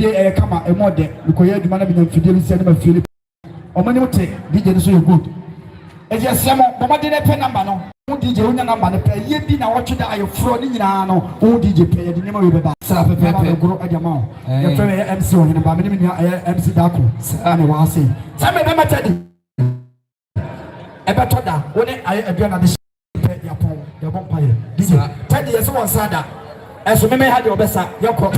fidie kama emode bikoye adwuma na bi fidie bi se na fidie omani wote DJ so you good eje semo bomade na pe number no wo DJ wonya number no pe ye bi na wotwe da ayofro ni nyina no wo DJ pe ye de nyama we beba sa pe gro adwama o ye fe ye MC Oheneba me ni MC Dako sa na wa se sa me be matadi ebe to da wo ne aduana de pe ya pon ya bon paye DJ tadi ye so won sada eso me ha de obesa yekọ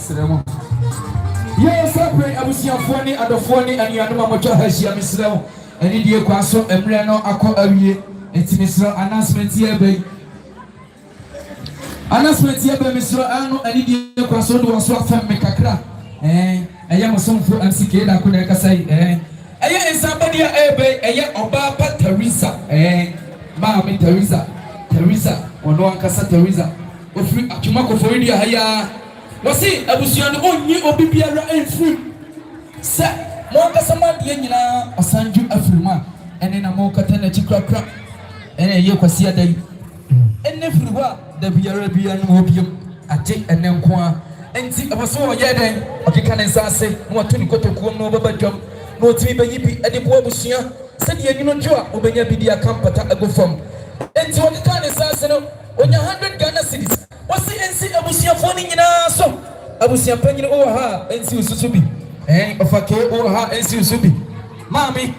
mesremo yes pray abusiafo ni adofo ni anuanom amojo hashia mesremo eni die kwaso emre no akọ awie enti mesremo announcement ye bay mesremo anu eni die kwaso do so afam me kakra eya mosomfo amsike da ko na kasai eya ensabadia ebe eya oba pa Teresa maami Teresa ono ankasa Teresa ofri atuma ko foridi haya wasi abusuano onyi obi biara enfri se mo ankasa ma de nyina Osanju Afrima ene na mo kata na chikrakra ene ye kwasi adai ene friwa da biara no obiam age ene nko a enti abaso ye den okeka ne nsase mo atuni kotokuom no babadwam no timi bayibi ade bo abusua se de anyino dwo obenya bidi akampata agofam enti okeka ne nsase no onya 100 Ghana cedis wasi ensi abusuafo ni nyina so abusuan panyine ha ensi ususubi ofake ha ensi usubi mami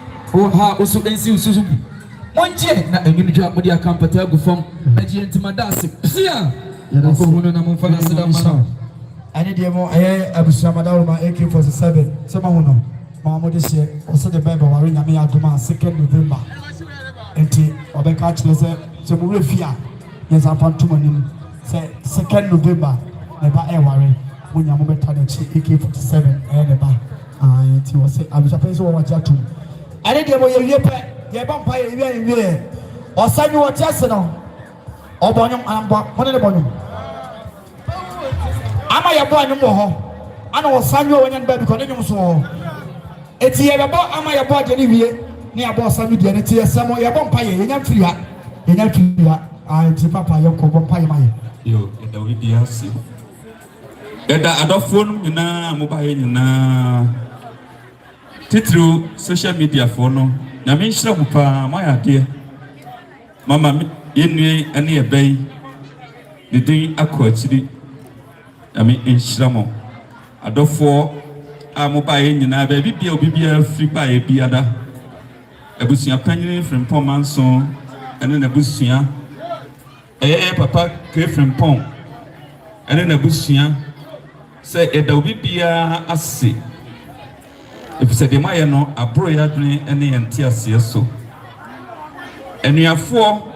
ha usu ensi ususubi monje na anyino dwo modi akampata agofam agie ntimadase pia na ko hono na mo fana seda ma ani de mo abusuan madawma AK47 sama hono mama de se oso de bible wari nyame adoma 2nd November enti obeka chilese so mo refia yes afantumanim say 2nd November neba wari mo nyamo beta de AK47 neba enti wo say abisa pese wo waja tu ani de mo ye pe ye ba mpa ye Osanju wo tiase no obonyum amba hono de bonyum ama ye bo anyum wo ho ana Osanju wo nyan ba bi ko ne nyum so eti ye bebo ama ye bo de ni wie ni abo Osanju de ne ti esemo ye bo mpa ye nya mfiri ha enti papa ye ko bo mpa ye maye yo eda wi dia si eda adofon nyina mobile nyina titru social media for no na me nhira mu pa maya de mama yenue ane ebei de din akọ achiri na me nhira mo adofo mobile nyina ba bibia obibia free pa ye biada abusia panyine frimpom manso ene na abusia papa ke frimpom ene na abusia se eda obibia ase efise de maye no abro ya dwen ene ente ase so enuafo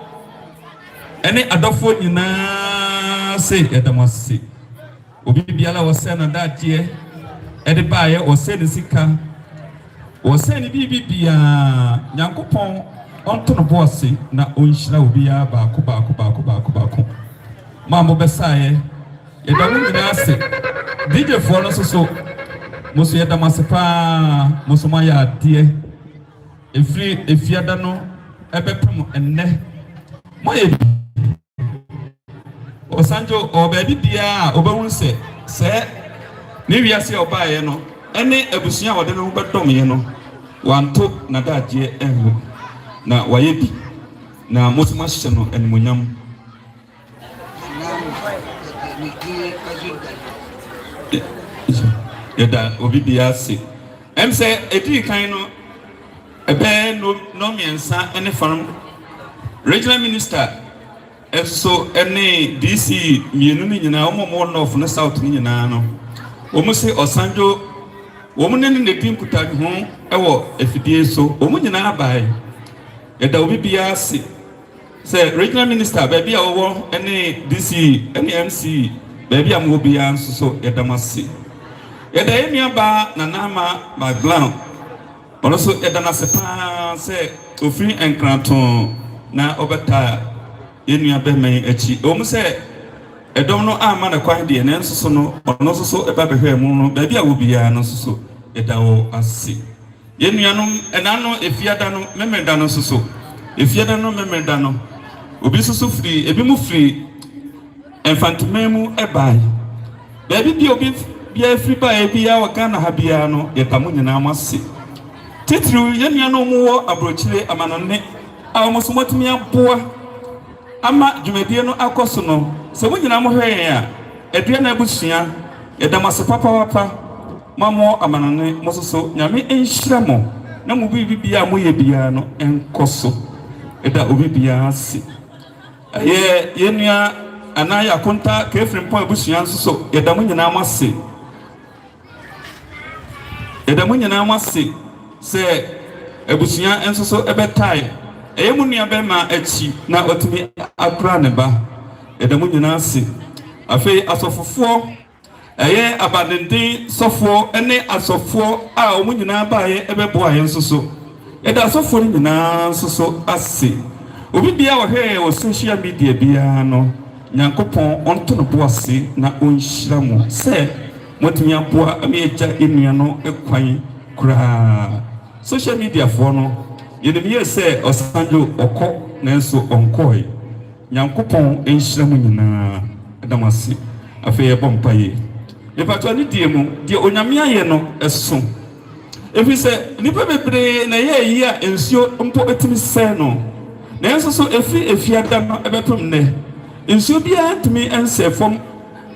ene adofo nyina se edamase obibia la wose na daje ede baaye wose ne sika wose ne bibia nyankopon onto no bosse na onhyira obia baako mambo besaye edamu nyina ase DJ fo no so musu yedamase pa musu ma ya de efiada no ebepem enne moye Osanju obabi bia obehun se ni wiase obaye no ene abusua wode no bedom ye no wanto na daje ehu na wayebi na motuma hye no enmunyam yeda obi biase emse edi kan no ebe no miensa ene farm regional minister eso ene DC mienu ni nyina omo north no south ni nyina no omo se Osanju omo ne ne dim kutani ho ewo efidie so omo nyina abai eda obi biase se regional minister baby a wo ene DC ene MC baby am obi an so edamase eda emia ba na nama background ono so eda na sepa se ofri enkranton na obeta enua be men achi omu se edom no ama na kwan de ne nso no ono so eba behwe mu no baby a obi an no so eda wo ase enua no enano efiada no memenda no so efiada no memenda no obi so free ebi mu free enfantimemu ebai baby bi obi bia free ba ebi ya waka na ha bia no yetamu nyina amase titru yenua no mu wo abrochire amanonne awomoso motumi aboa ama dwumadie no akoso no se munyina mo hwe ya edua na abusua edamase papa mamo amanonne mososo nyame enhyira mo na mu bibia mo ye bia no enkoso eda obi bia ase yenua anaya konta kefrim po abusua nso so yedamu nyina amase Edamunyana masi se ebusia enso so ebetai eyemu nua bema echi na otumi akra ne ba edamunyana si afi asofofo eye abadenden sofo ene asofo a omunyana baaye ebebo aye enso so eda asofo nyina enso so ase obi bia wo hwe wo social media bia no nyankopon onto no boase na onhyira mo se motumi aboa amieja enua no ekwan kura social media for no yenemiye se Osanju okọ nanso onkoi nyankopon enhyira mu nyina damase afeye bompaye lepato ni die mu die onyame aye no eso efi se nipa bebre na ye yi a ensuo mpo etimi se no nanso so efi adam no ebepem ne ensuo bia timi ense fom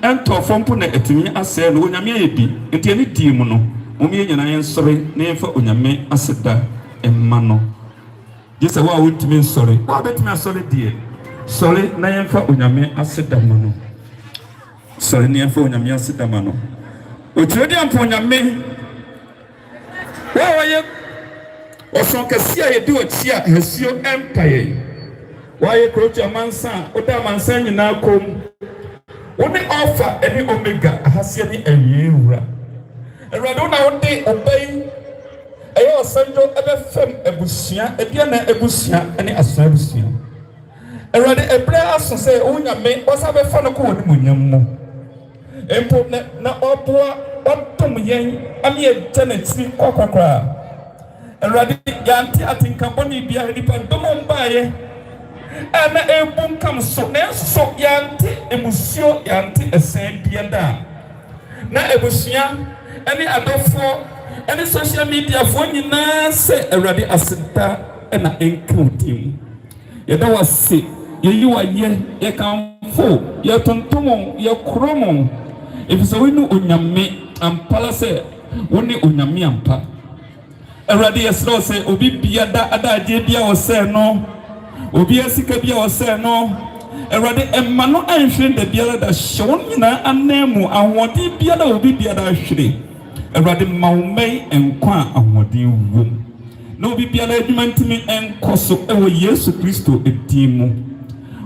ento fom po na etimi ase no onyame aye bi enti ni die mu no omi nyina yensore na yefa onyame aseda emma no Jese wa wutimi nsore wa betimi asore die sore na yemfa onyame aseda ma no sore na yemfa onyame aseda ma no otwedi ampo onyame wa ye oson kesi a yedi ochi a hesio empire wa ye krocha mansa oda mansa nyina kom woni alpha eni omega ahasia ni ewiewura erado na wodi obey ayo Osanju ebefem ebusia ebia na ebusia ene aso ebusia erade ebre aso se onyame osa befa no ko woni munyam empo na oboa otom yen ami eternity kokokra erade yanti atinka boni bia nipa domo mbaye ana ebum kam so na so yanti emusio yanti esen bia da na ebusia ene adofo ene social media for nyina se erade asenta na enkutim ye da wase ye yiwa ye kanfo ye tontomo ye kromo efisa winu onyame ampala se woni onyame ampa erade yesro se obi bia da adaje bia wo se no obi asika bia wo se no erade emma no anhwe da bia da hye nyina anemu ahodi bia da obi bia da hwere erade mawmei enkwa ahodi wom no obi bia da adwumantimi enkoso ewo Yesu Kristo edimu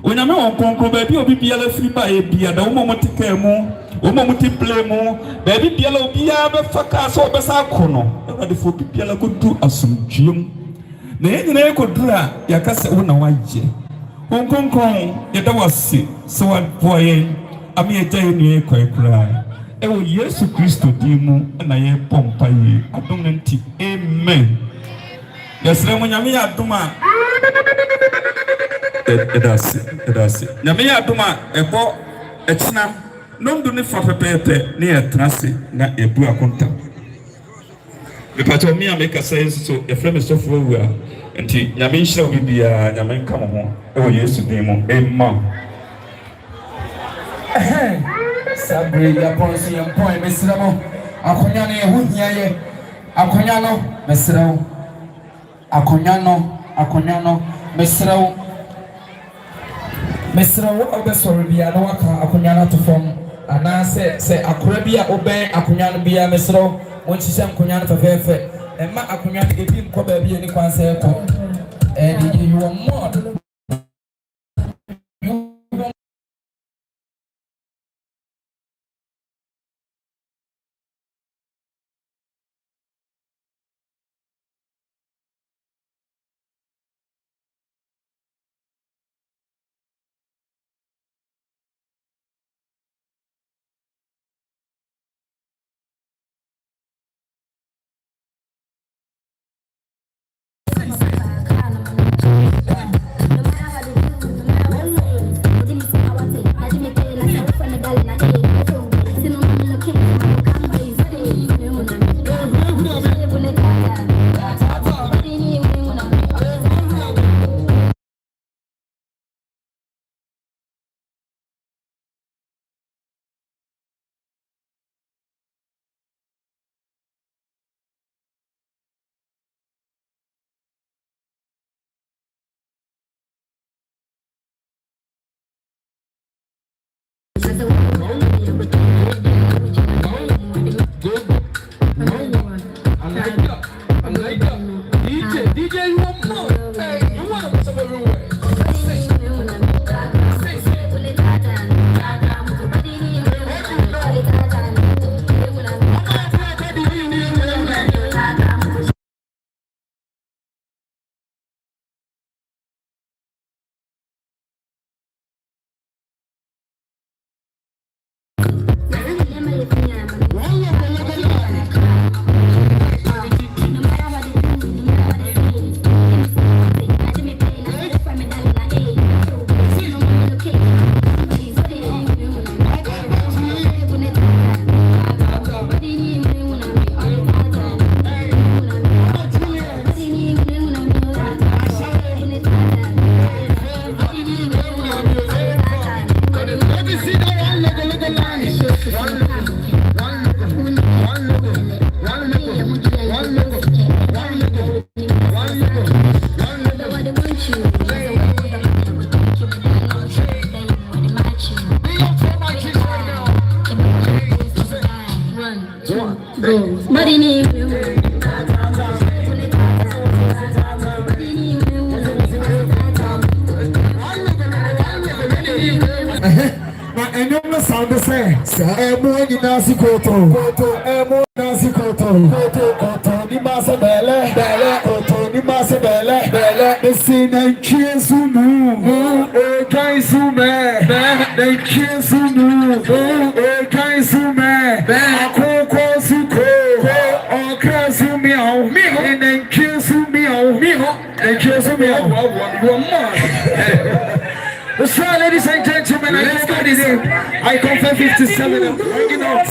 onyame won konkro ba bia obi bia la firi ba e bia da wo motika mu wo motiple mu ba bia la obi ya be faka so obesa kono erade fo bia la kodu asomdwem na yenyina ekodura yakase wo na waje konkron yeda wase so wa boye ami eja enu ekwa ewo Yesu Kristo dimu na ye pompa ye adom nti amen yesre mo nyame ya adoma edase nyame ya adoma ebo echina nondu ne fa pepepe ne etrase na ebu akonta mepato mi ameka say so efrem so fo wu nti nyame nhyira obi bia nyame nka mo ho ewo Yesu dimu amen Sabre ya ponsi ya mpoi mesramo akonya ne huhia ye akonya no mesramo akonya no mesramo obesoro bia no waka akonya no to fom ana se akora bia oben akonya no bia mesramo wonchi sem akonya no fefefe emma akonya no ebi nko ba bia ni kwanse ko you are more And sound the same. More in Nasi Koto, more Nasi Koto, ni Masa Bella, Koto, ni Masa Bella, the scene and cheers who move, guys who man, they cheers who move, guys who man, Coco Suko, or Class who meow, and then cheers who meow, and cheers who meow, one more. So, ladies and gentlemen, I confirm 57. I'm bringing out.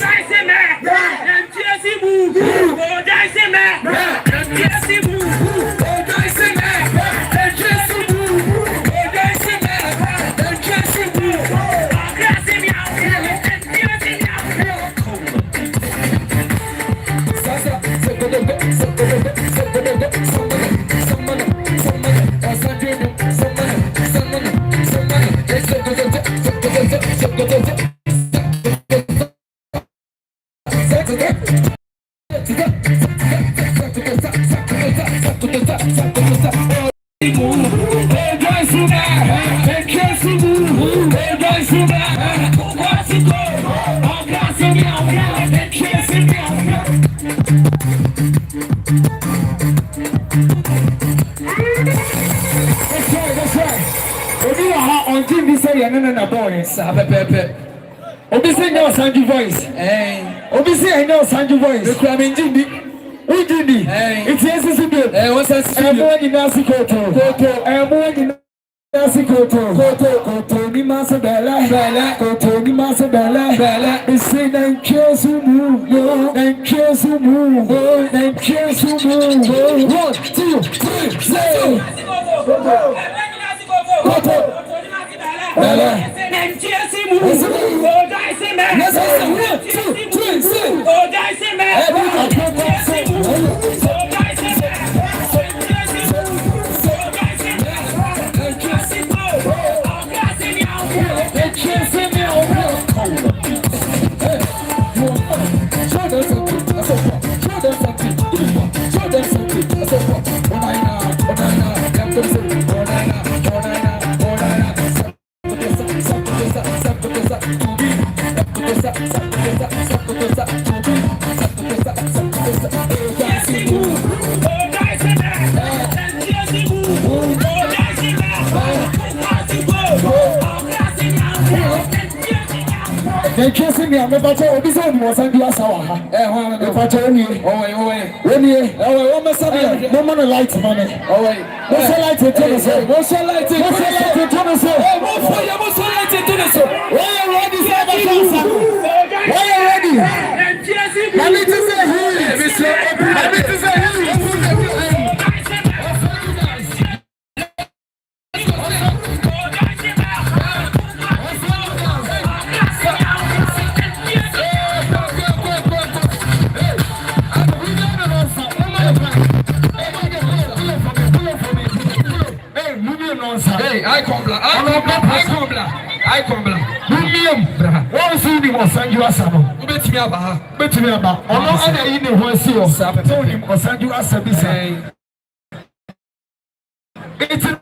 Obviously, no Osanju voice. Obviously, I know Osanju voice. The crime in Jindi. It's yes, what's that? I'm more in Nasi Koto. I'm more in Nasi Koto. Koto, ni Masa Bella. Koto, ni Masa Bella. They say, then cheers who move. Then cheers who move. Then cheers who move. 1, 2, 3, say. Koto. Bella. They can't me. I'm about to be on Osanju Asawa. If I tell you, oh, what's up? No money lights, money. Oh, wait. What's the light to tennis? What's the light to tennis? What's the light to tennis? Why are ready? Why are ready? I need to say who? I need to say who? I come black. What was in the Osanju Asano? Bet me about. I'm not under in the one seal. Told him Osanju Asabi. It's a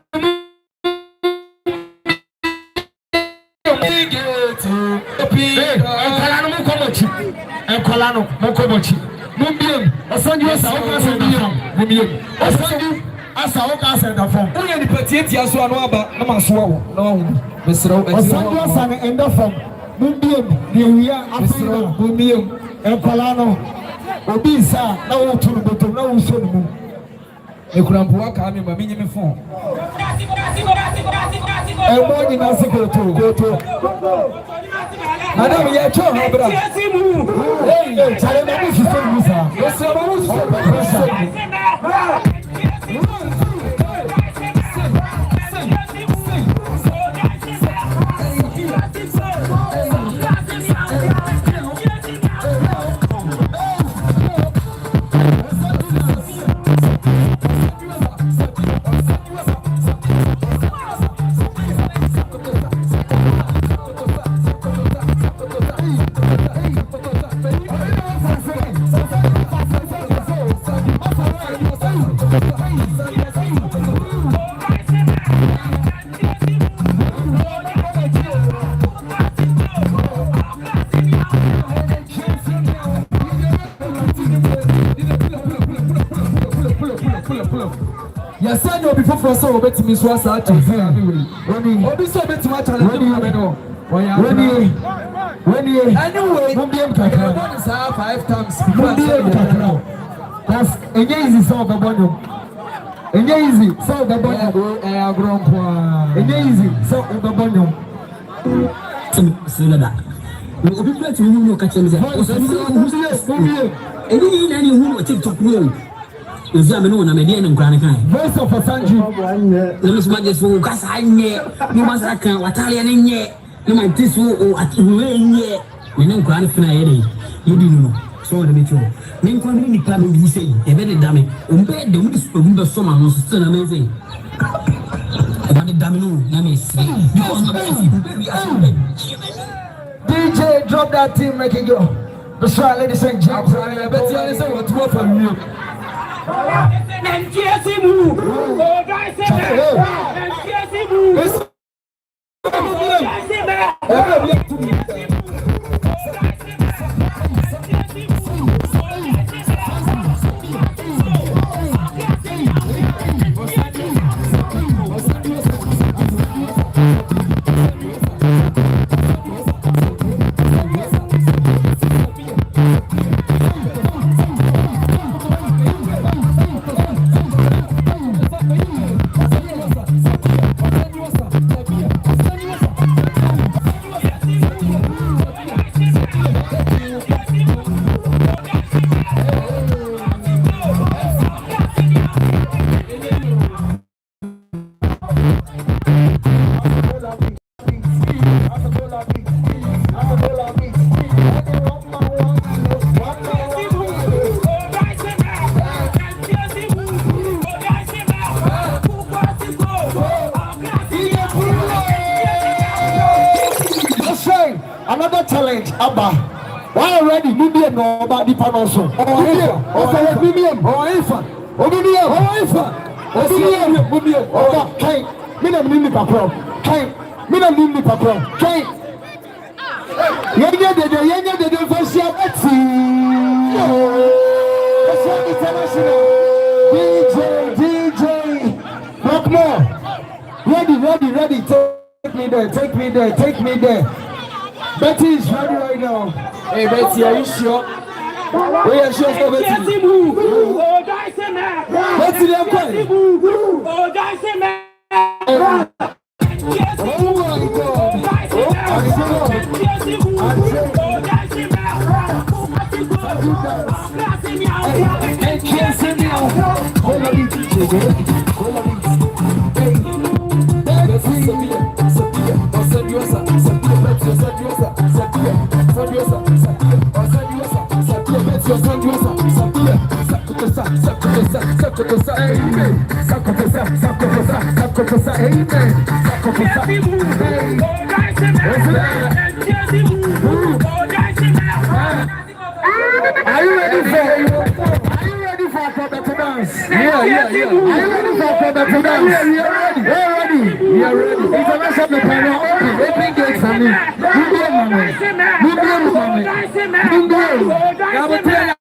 and Colano, Mokomochi. Mumbium, Osanju Asabi. Osanju Asaoka said the phone. Only the petite Yasuanaba, Namaswa, no. Osanju Asana and the phone. Mumbium, the Uya, Mumbium, and Colano, Obisa, no to the bottom, no son. A Krampuaka, I mean, my minimum phone. And one in Asiko go to. Madame, you are too hard. Hey, tell me this is so bizarre. What's for so bet me so as I to Obi so bet my challenge anyway, one is 5 times because easy solve the bonum. Easy solve the bonum. Easy solve the bonum. Obi plate who no catch him. Any who TikTok no. Is that no na media and Kwarteng. Voice of Osanju. Let us manage for Gasa nye. You must have Watalian nye. No my this or at nye. We know Kwarteng na yede. You do know. So let me tell you. Men kwani ni club you say. E be the dame. Umbe de mu the summer no still amazing. About the dame no na me see. Because no be DJ, drop that team, make it go. That's right, ladies and gentlemen. I bet you understand what's more from you. Another challenge, Abba. Why already? Medium no about the panoso. Medium. Ready. Take me there. Betty is ready right now. Hey Betty, are you sure? We are sure for Betty. Betty, they're coming. Are you ready for the dance? Yeah. Are you ready for the dance? We are ready. International panel open gates for me.